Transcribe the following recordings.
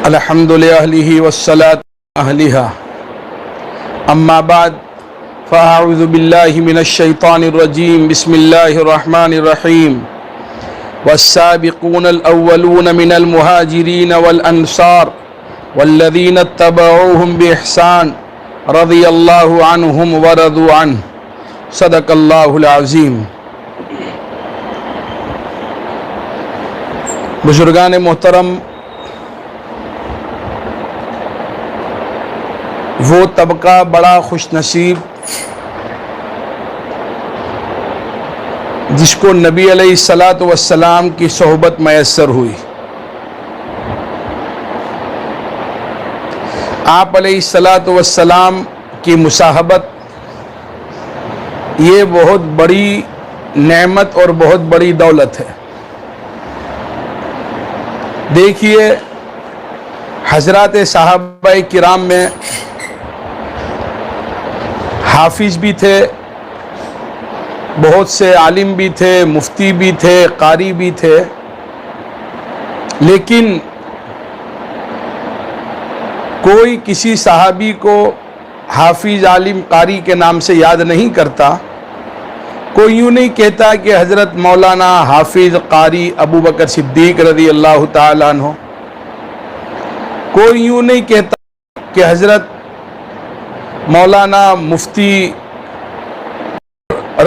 الحمد لله والصلاة أهلها أما بعد فأعوذ بالله من الشيطان الرجيم بسم الله الرحمن الرحيم والسابقون الأولون من المهاجرين والأنصار والذين اتبعوهم بإحسان رضي الله عنهم ورضوا عنه صدق الله العظيم۔ بزرگان محترم، وہ طبقہ بڑا خوش نصیب جس کو نبی علیہ الصلاۃ والسلام کی صحبت میسر ہوئی۔ آپ علیہ الصلاۃ والسلام کی مصاحبت یہ بہت بڑی نعمت اور بہت بڑی دولت ہے۔ دیکھیے، حضرات صحابہ کرام میں حافظ بھی تھے، بہت سے عالم بھی تھے، مفتی بھی تھے، قاری بھی تھے، لیکن کوئی کسی صحابی کو حافظ، عالم، قاری کے نام سے یاد نہیں کرتا۔ کوئی یوں نہیں کہتا کہ حضرت مولانا حافظ قاری ابو بکر صدیق رضی اللہ تعالیٰ عنہ، کوئی یوں نہیں کہتا کہ حضرت مولانا مفتی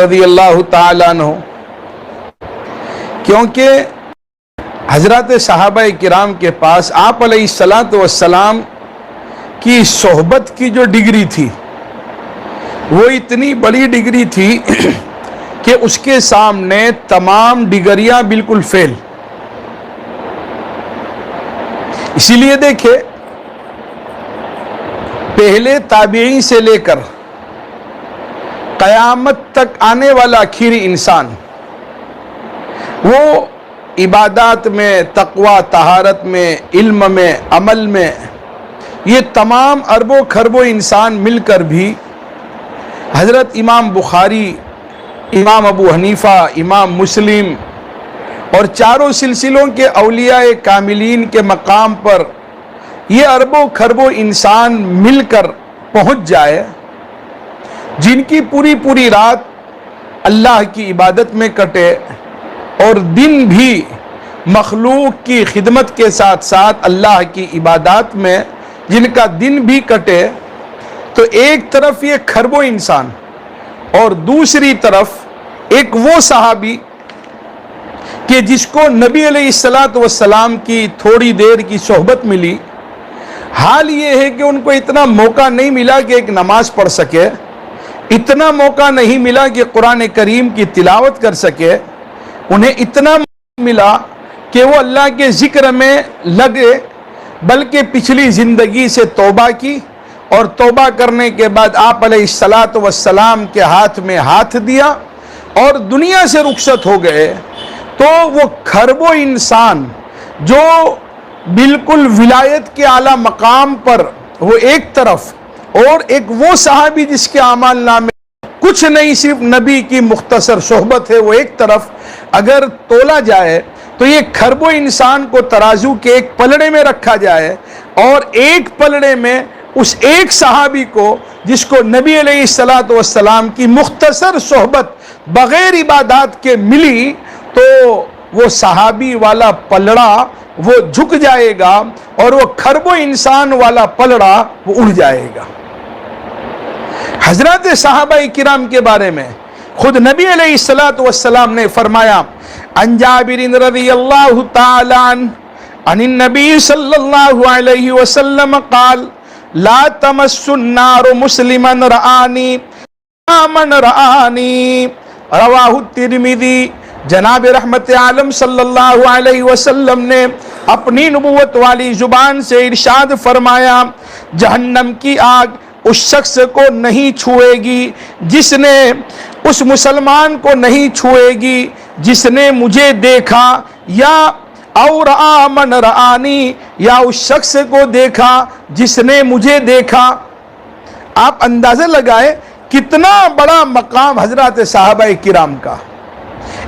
رضی اللہ تعالیٰ عنہ، کیونکہ حضرات صحابہ کرام کے پاس آپ علیہ الصلاۃ والسلام کی صحبت کی جو ڈگری تھی وہ اتنی بڑی ڈگری تھی کہ اس کے سامنے تمام ڈگریاں بالکل فیل۔ اسی لیے دیکھیں، پہلے تابعین سے لے کر قیامت تک آنے والا آخری انسان، وہ عبادات میں، تقوی، طہارت میں، علم میں، عمل میں، یہ تمام اربوں کھربوں انسان مل کر بھی حضرت امام بخاری، امام ابو حنیفہ، امام مسلم اور چاروں سلسلوں کے اولیاء کاملین کے مقام پر یہ اربوں کھربوں انسان مل کر پہنچ جائے، جن کی پوری پوری رات اللہ کی عبادت میں کٹے اور دن بھی مخلوق کی خدمت کے ساتھ ساتھ اللہ کی عبادات میں جن کا دن بھی کٹے، تو ایک طرف یہ کھربوں انسان اور دوسری طرف ایک وہ صحابی کہ جس کو نبی علیہ الصلاۃ والسلام کی تھوڑی دیر کی صحبت ملی۔ حال یہ ہے کہ ان کو اتنا موقع نہیں ملا کہ ایک نماز پڑھ سکے، اتنا موقع نہیں ملا کہ قرآن کریم کی تلاوت کر سکے، انہیں اتنا موقع ملا کہ وہ اللہ کے ذکر میں لگے، بلکہ پچھلی زندگی سے توبہ کی اور توبہ کرنے کے بعد آپ علیہ الصلاۃ والسلام کے ہاتھ میں ہاتھ دیا اور دنیا سے رخصت ہو گئے۔ تو وہ کھربوں انسان جو بالکل ولایت کے اعلیٰ مقام پر وہ ایک طرف، اور ایک وہ صحابی جس کے اعمال نامے کچھ نہیں، صرف نبی کی مختصر صحبت ہے، وہ ایک طرف، اگر تولا جائے تو یہ کھربوں انسان کو ترازو کے ایک پلڑے میں رکھا جائے اور ایک پلڑے میں اس ایک صحابی کو جس کو نبی علیہ الصلاۃ والسلام کی مختصر صحبت بغیر عبادات کے ملی، تو وہ صحابی والا پلڑا وہ جھک جائے گا اور وہ کھربوں انسان والا پلڑا وہ اڑ جائے گا۔ حضرات صحابہ کرام کے بارے میں خود نبی علیہ الصلاۃ والسلام نے فرمایا، عن جابر رضی اللہ تعالی عنہ عن النبی صلی اللہ علیہ وسلم قال لا تمس النار مسلما رآنی من رآنی، رواہ الترمذی۔ جناب رحمت عالم صلی اللہ علیہ وسلم نے اپنی نبوت والی زبان سے ارشاد فرمایا، جہنم کی آگ اس شخص کو نہیں چھوئے گی، جس نے اس مسلمان کو نہیں چھوئے گی جس نے مجھے دیکھا، یا اور من رآنی، یا اس شخص کو دیکھا جس نے مجھے دیکھا۔ آپ اندازہ لگائے کتنا بڑا مقام حضرات صحابہ کرام کا۔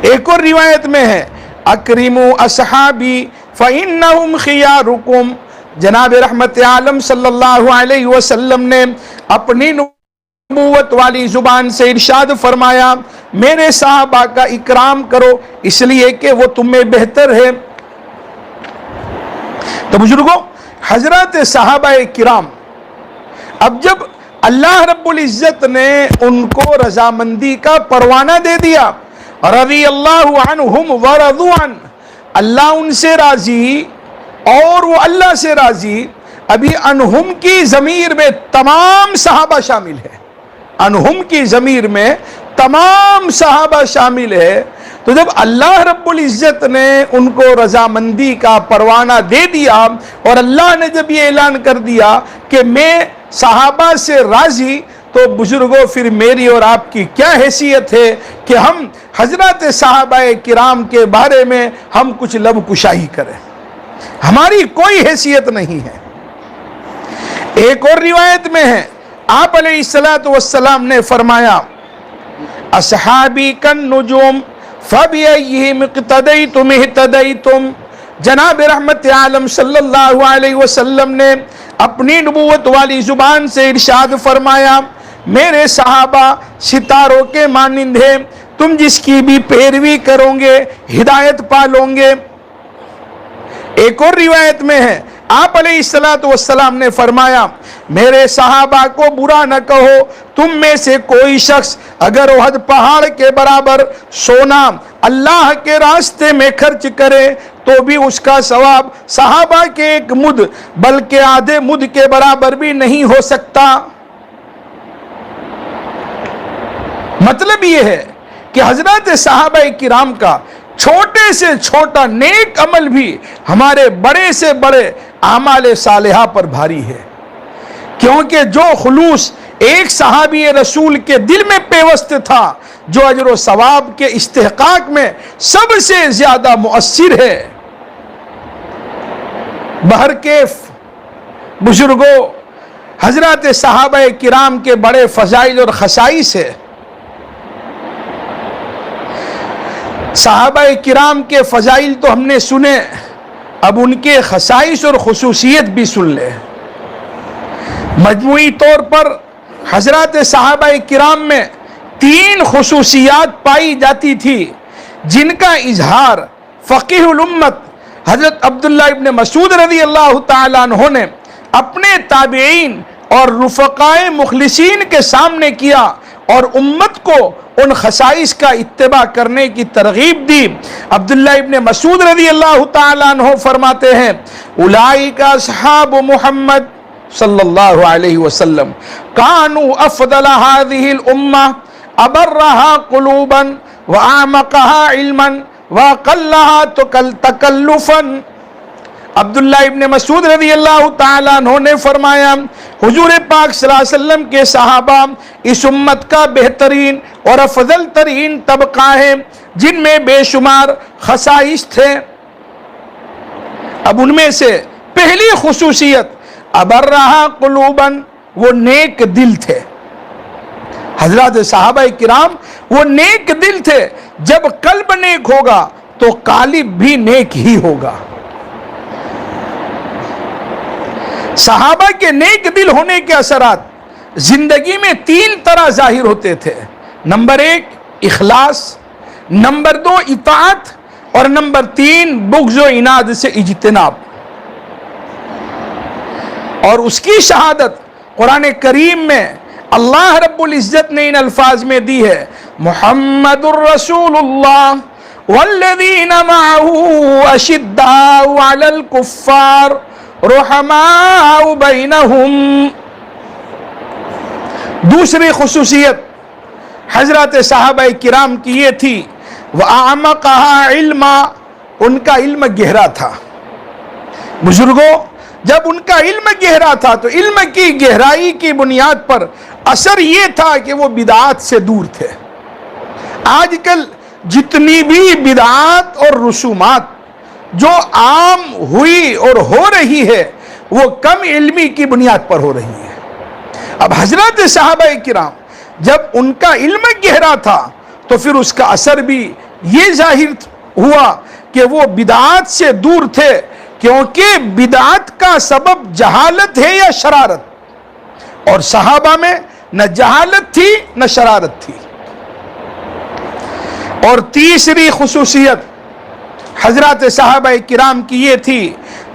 ایک اور روایت میں ہے، اکرموا اصحابی فإنہم خیارکم، جناب رحمت عالم صلی اللہ علیہ وسلم نے اپنی نبوت والی زبان سے ارشاد فرمایا میرے صحابہ کا اکرام کرو اس لیے کہ وہ تم میں بہتر ہے۔ تو بزرگوں، حضرات صحابہ کرام، اب جب اللہ رب العزت نے ان کو رضامندی کا پروانہ دے دیا، رضی اللہ عنہم ورضوا عنہ، اللہ ان سے راضی اور وہ اللہ سے راضی، ابھی انہم کی ضمیر میں تمام صحابہ شامل ہے، انہم کی ضمیر میں تمام صحابہ شامل ہے۔ تو جب اللہ رب العزت نے ان کو رضامندی کا پروانہ دے دیا اور اللہ نے جب یہ اعلان کر دیا کہ میں صحابہ سے راضی، تو بزرگوں پھر میری اور آپ کی کیا حیثیت ہے کہ ہم حضرات صحابہ کرام کے بارے میں ہم کچھ لب کشائی کریں؟ ہماری کوئی حیثیت نہیں ہے۔ ایک اور روایت میں ہے، آپ علیہ السلام نے فرمایا اصحابی کالنجوم فبأیہم اقتدیتم اہتدیتم۔ جناب رحمت عالم صلی اللہ علیہ وسلم نے اپنی نبوت والی زبان سے ارشاد فرمایا میرے صحابہ ستاروں کے مانند ہیں، تم جس کی بھی پیروی کرو گے ہدایت پالو گے۔ ایک اور روایت میں ہے، آپ علیہ السلام نے فرمایا میرے صحابہ کو برا نہ کہو، تم میں سے کوئی شخص اگر احد پہاڑ کے برابر سونا اللہ کے راستے میں خرچ کرے تو بھی اس کا ثواب صحابہ کے ایک مد بلکہ آدھے مد کے برابر بھی نہیں ہو سکتا۔ مطلب یہ ہے کہ حضرات صحابہ کرام کا چھوٹے سے چھوٹا نیک عمل بھی ہمارے بڑے سے بڑے اعمال صالحہ پر بھاری ہے، کیونکہ جو خلوص ایک صحابی رسول کے دل میں پیوست تھا، جو اجر و ثواب کے استحقاق میں سب سے زیادہ مؤثر ہے۔ بہرکیف بزرگوں، حضرات صحابہ کرام کے بڑے فضائل اور خصائص ہے۔ صحابہ کرام کے فضائل تو ہم نے سنے، اب ان کے خصائص اور خصوصیت بھی سن لیں۔ مجموعی طور پر حضرات صحابہ کرام میں 3 خصوصیات پائی جاتی تھی جن کا اظہار فقیہ الامت حضرت عبداللہ ابن مسعود رضی اللہ تعالیٰ عنہ نے اپنے تابعین اور رفقائے مخلصین کے سامنے کیا اور امت کو ان خصائص کا اتباع کرنے کی ترغیب دی۔ عبداللہ ابن مسعود رضی اللہ تعالیٰ عنہ فرماتے ہیں اولئک اصحاب محمد صلی اللہ علیہ وسلم کانوا افضل هذه الامة ابرها قلوبا واعمقها علما واقلها تکلفا۔ عبداللہ ابن مسعود رضی اللہ تعالیٰ عنہ نے فرمایا حضور پاک صلی اللہ علیہ وسلم کے صحابہ اس امت کا بہترین اور افضل ترین طبقہ ہے جن میں بے شمار خصائص تھے۔ اب ان میں سے پہلی خصوصیت ابرہا قلوباً، وہ نیک دل تھے۔ حضرات صحابہ کرام وہ نیک دل تھے۔ جب قلب نیک ہوگا تو قالب بھی نیک ہی ہوگا۔ صحابہ کے نیک دل ہونے کے اثرات زندگی میں 3 طرح ظاہر ہوتے تھے۔ نمبر 1 اخلاص، نمبر 2 اطاعت، اور نمبر 3 بغض و عناد سے اجتناب۔ اور اس کی شہادت قرآن کریم میں اللہ رب العزت نے ان الفاظ میں دی ہے محمد الرسول اللہ والذین معه اشداء علی الکفار رحماء بینہم۔ دوسری خصوصیت حضرات صحابہ کرام کی یہ تھی وَأَعْمَقَهَا عِلْمًا، ان کا علم گہرا تھا۔ بزرگوں، جب ان کا علم گہرا تھا تو علم کی گہرائی کی بنیاد پر اثر یہ تھا کہ وہ بدعات سے دور تھے۔ آج کل جتنی بھی بدعات اور رسومات جو عام ہوئی اور ہو رہی ہے وہ کم علمی کی بنیاد پر ہو رہی ہے۔ اب حضرات صحابہ کرام جب ان کا علم گہرا تھا تو پھر اس کا اثر بھی یہ ظاہر ہوا کہ وہ بدعات سے دور تھے، کیونکہ بدعت کا سبب جہالت ہے یا شرارت، اور صحابہ میں نہ جہالت تھی نہ شرارت تھی۔ اور تیسری خصوصیت حضرات صحابہ کرام کی یہ تھی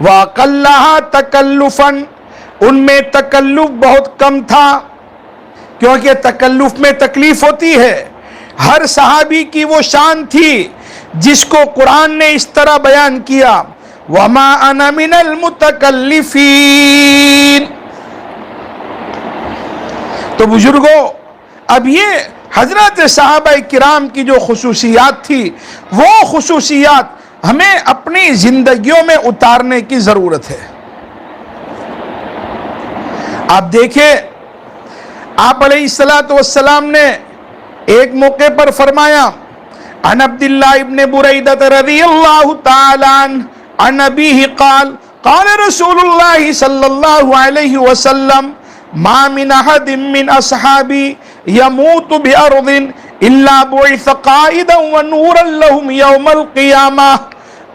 وَأَقَلَّهَا تَكَلُّفًا، ان میں تکلف بہت کم تھا، کیونکہ تکلف میں تکلیف ہوتی ہے۔ ہر صحابی کی وہ شان تھی جس کو قرآن نے اس طرح بیان کیا وَمَا أَنَا مِنَ الْمُتَكَلِّفِينَ۔ تو بزرگوں، اب یہ حضرات صحابہ کرام کی جو خصوصیات تھی، وہ خصوصیات ہمیں اپنی زندگیوں میں اتارنے کی ضرورت ہے۔ آپ دیکھیں، آپ علیہ السلام نے ایک موقع پر فرمایا عن عبداللہ ابن بریدہ رضی اللہ تعالی عنہ عن ابیہ قال قال رسول اللہ صلی اللہ علیہ وسلم ما من احد من اصحابی يموت بأرض الا بعث قائدا ونورا لهم یوم القیامہ۔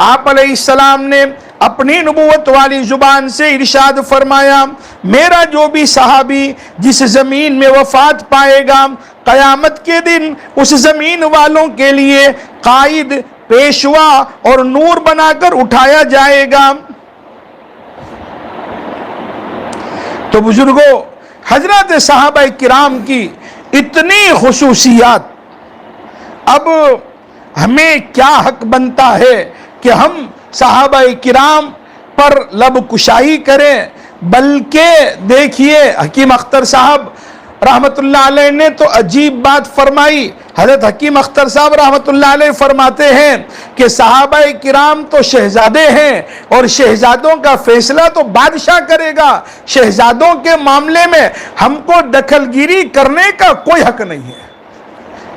آپ علیہ السلام نے اپنی نبوت والی زبان سے ارشاد فرمایا، میرا جو بھی صحابی جس زمین میں وفات پائے گا، قیامت کے دن اس زمین والوں کے لیے قائد، پیشوا اور نور بنا کر اٹھایا جائے گا۔ تو بزرگوں، حضرات صحابہ کرام کی اتنی خصوصیات، اب ہمیں کیا حق بنتا ہے کہ ہم صحابہ کرام پر لب کشائی کریں؟ بلکہ دیکھیے، حکیم اختر صاحب رحمت اللہ علیہ نے تو عجیب بات فرمائی۔ حضرت حکیم اختر صاحب رحمت اللہ علیہ فرماتے ہیں کہ صحابہ کرام تو شہزادے ہیں، اور شہزادوں کا فیصلہ تو بادشاہ کرے گا، شہزادوں کے معاملے میں ہم کو دخل گیری کرنے کا کوئی حق نہیں ہے۔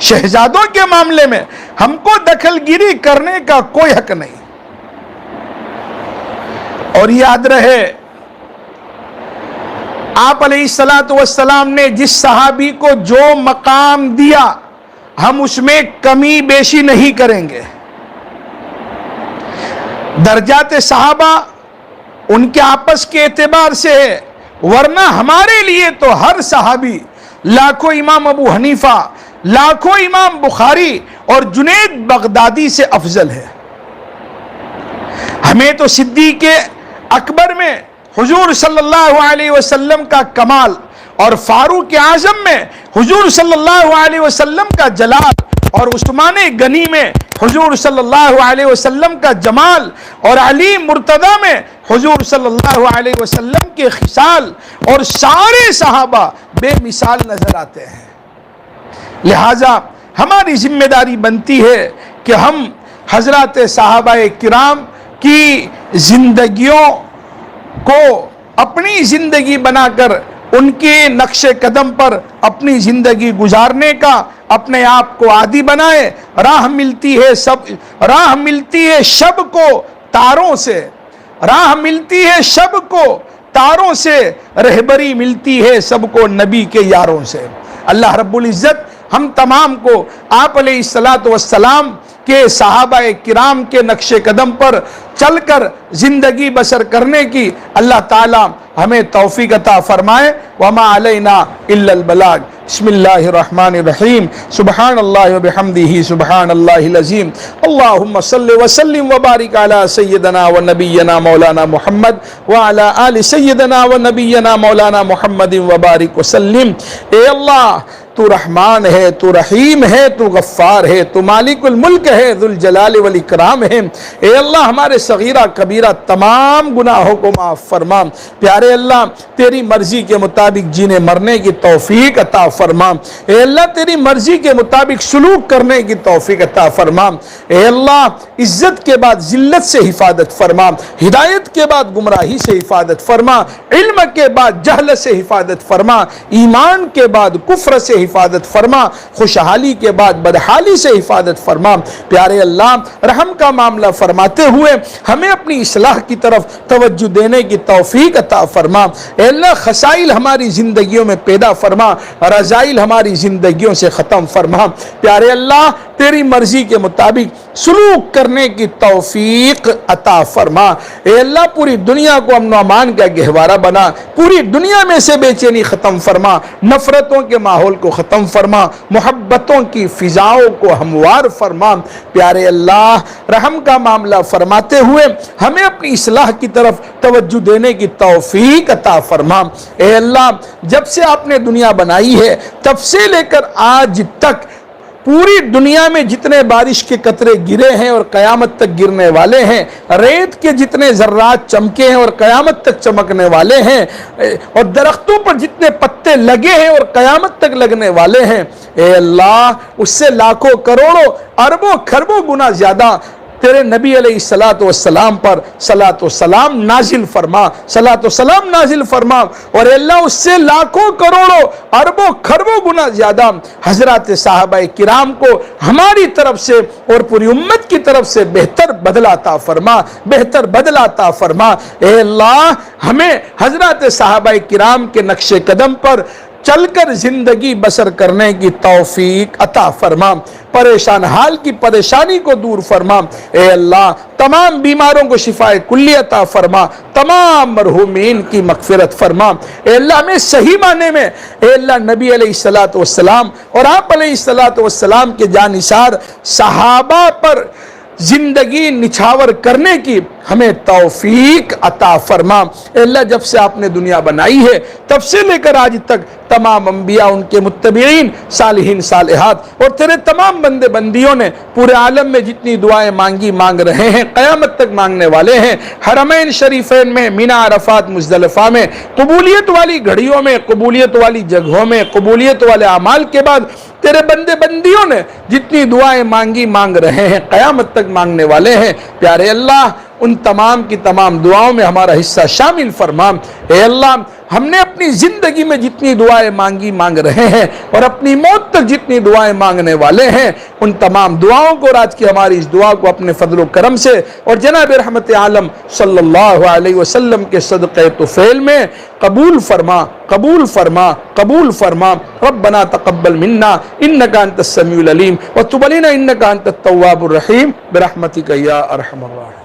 شہزادوں کے معاملے میں ہم کو دخل گیری کرنے کا کوئی حق نہیں۔ اور یاد رہے، آپ علیہ السلام نے جس صحابی کو جو مقام دیا، ہم اس میں کمی بیشی نہیں کریں گے۔ درجات صحابہ ان کے آپس کے اعتبار سے ہے، ورنہ ہمارے لیے تو ہر صحابی، لاکھوں امام ابو حنیفہ، لاکھوں امام بخاری اور جنید بغدادی سے افضل ہے۔ ہمیں تو صدیق اکبر میں حضور صلی اللہ علیہ وسلم کا کمال، اور فاروق اعظم میں حضور صلی اللہ علیہ وسلم کا جلال، اور عثمان غنی میں حضور صلی اللہ علیہ وسلم کا جمال، اور علی مرتضی میں حضور صلی اللہ علیہ وسلم کے خصال، اور سارے صحابہ بے مثال نظر آتے ہیں۔ لہٰذا ہماری ذمہ داری بنتی ہے کہ ہم حضرات صحابہ کرام کی زندگیوں کو اپنی زندگی بنا کر ان کے نقش قدم پر اپنی زندگی گزارنے کا اپنے آپ کو عادی بنائے۔ راہ ملتی ہے شب کو تاروں سے، راہ ملتی ہے شب کو تاروں سے، رہبری ملتی ہے سب کو نبی کے یاروں سے۔ اللہ رب العزت ہم تمام کو آپ علیہ السلام کے صحابہ کرام کے نقش قدم پر چل کر زندگی بسر کرنے کی اللہ تعالی ہمیں توفیق عطا فرمائے۔ وما علینا الا البلاغ۔ بسم اللہ الرحمن الرحیم۔ سبحان اللہ وبحمدہ سبحان اللہ العظیم۔ اللہم صلی وسلم وبارک علی سیدنا و نبینا مولانا محمد وعلی آل سیدنا و نبینا مولانا محمد وبارک وسلم۔ اے اللہ، تو رحمان ہے، تو رحیم ہے، تو غفار ہے، تو مالک الملک ہے، ذو الجلال والاکرام ہے۔ اے اللہ، ہمارے صغیرہ کبیرہ تمام گناہوں کو معاف فرما۔ پیارے اللہ، تیری مرضی کے مطابق جینے مرنے کی توفیق عطا فرما۔ اے اللہ، تیری مرضی کے مطابق سلوک کرنے کی توفیق عطا فرما۔ اے اللہ، عزت کے بعد ذلت سے حفاظت فرما، ہدایت کے بعد گمراہی سے حفاظت فرما، علم کے بعد جہل سے حفاظت فرما، ایمان کے بعد کفر سے حفاظت فرما، خوشحالی کے بعد بدحالی سے حفاظت فرما۔ پیارے اللہ، رحم کا معاملہ فرماتے ہوئے ہمیں اپنی اصلاح کی طرف توجہ دینے کی توفیق عطا فرما۔ اے اللہ، خسائل ہماری زندگیوں میں پیدا فرما، رذائل ہماری زندگیوں سے ختم فرما۔ پیارے اللہ، تیری مرضی کے مطابق سلوک کرنے کی توفیق عطا فرما۔ اے اللہ پوری دنیا کو امن و امان کا گہوارہ بنا، پوری دنیا میں سے بے چینی ختم فرما، نفرتوں کے ماحول کو ختم فرما، محبتوں کی فضاؤں کو ہموار فرما۔ پیارے اللہ رحم کا معاملہ فرماتے ہوئے ہمیں اپنی اصلاح کی طرف توجہ دینے کی توفیق عطا فرما۔ اے اللہ جب سے آپ نے دنیا بنائی ہے تب سے لے کر آج تک پوری دنیا میں جتنے بارش کے قطرے گرے ہیں اور قیامت تک گرنے والے ہیں، ریت کے جتنے ذرات چمکے ہیں اور قیامت تک چمکنے والے ہیں، اور درختوں پر جتنے پتے لگے ہیں اور قیامت تک لگنے والے ہیں، اے اللہ اس سے لاکھوں کروڑوں اربوں کھربوں گنا زیادہ تیرے نبی علیہ السلام پر صلاۃ و سلام نازل فرما، صلاۃ و سلام نازل فرما، اور اللہ اس سے لاکھوں کروڑوں اربوں کھربوں گنا زیادہ حضرات صحابہ کرام کو ہماری طرف سے اور پوری امت کی طرف سے بہتر بدلہ عطا فرما، بہتر بدلہ عطا فرما۔ اے اللہ ہمیں حضرات صحابہ کرام کے نقش قدم پر چل کر زندگی بسر کرنے کی توفیق عطا فرما، پریشان حال کی پریشانی کو دور فرما۔ اے اللہ تمام بیماروں کو شفائے کلی عطا فرما، تمام مرحومین کی مغفرت فرما۔ اے اللہ ہمیں صحیح معنی میں اے اللہ نبی علیہ السلام اور آپ علیہ السلام کے جانثار صحابہ پر زندگی نچھاور کرنے کی ہمیں توفیق عطا فرما۔ اے اللہ جب سے آپ نے دنیا بنائی ہے تب سے لے کر آج تک تمام انبیاء، ان کے متبعین، صالحین صالحات اور تیرے تمام بندے بندیوں نے پورے عالم میں جتنی دعائیں مانگی، مانگ رہے ہیں، قیامت تک مانگنے والے ہیں، حرمین شریفین میں، مینا عرفات مزدلفہ میں، قبولیت والی گھڑیوں میں، قبولیت والی جگہوں میں، قبولیت والے اعمال کے بعد تیرے بندے بندیوں نے جتنی دعائیں مانگی، مانگ رہے ہیں، قیامت تک مانگنے والے ہیں، پیارے اللہ ان تمام کی تمام دعاؤں میں ہمارا حصہ شامل فرما۔ اے اللہ ہم نے اپنی زندگی میں جتنی دعائیں مانگی، مانگ رہے ہیں، اور اپنی موت تک جتنی دعائیں مانگنے والے ہیں، ان تمام دعاؤں کو، آج کی ہماری اس دعا کو اپنے فضل و کرم سے اور جناب رحمت عالم صلی اللہ علیہ وسلم کے صدقے طفیل میں قبول فرما، قبول فرما، قبول فرما۔ ربنا تقبل منا انک انت السمیع العلیم وتب علینا انک انت التواب الرحیم برحمتک یا ارحم الراحمین۔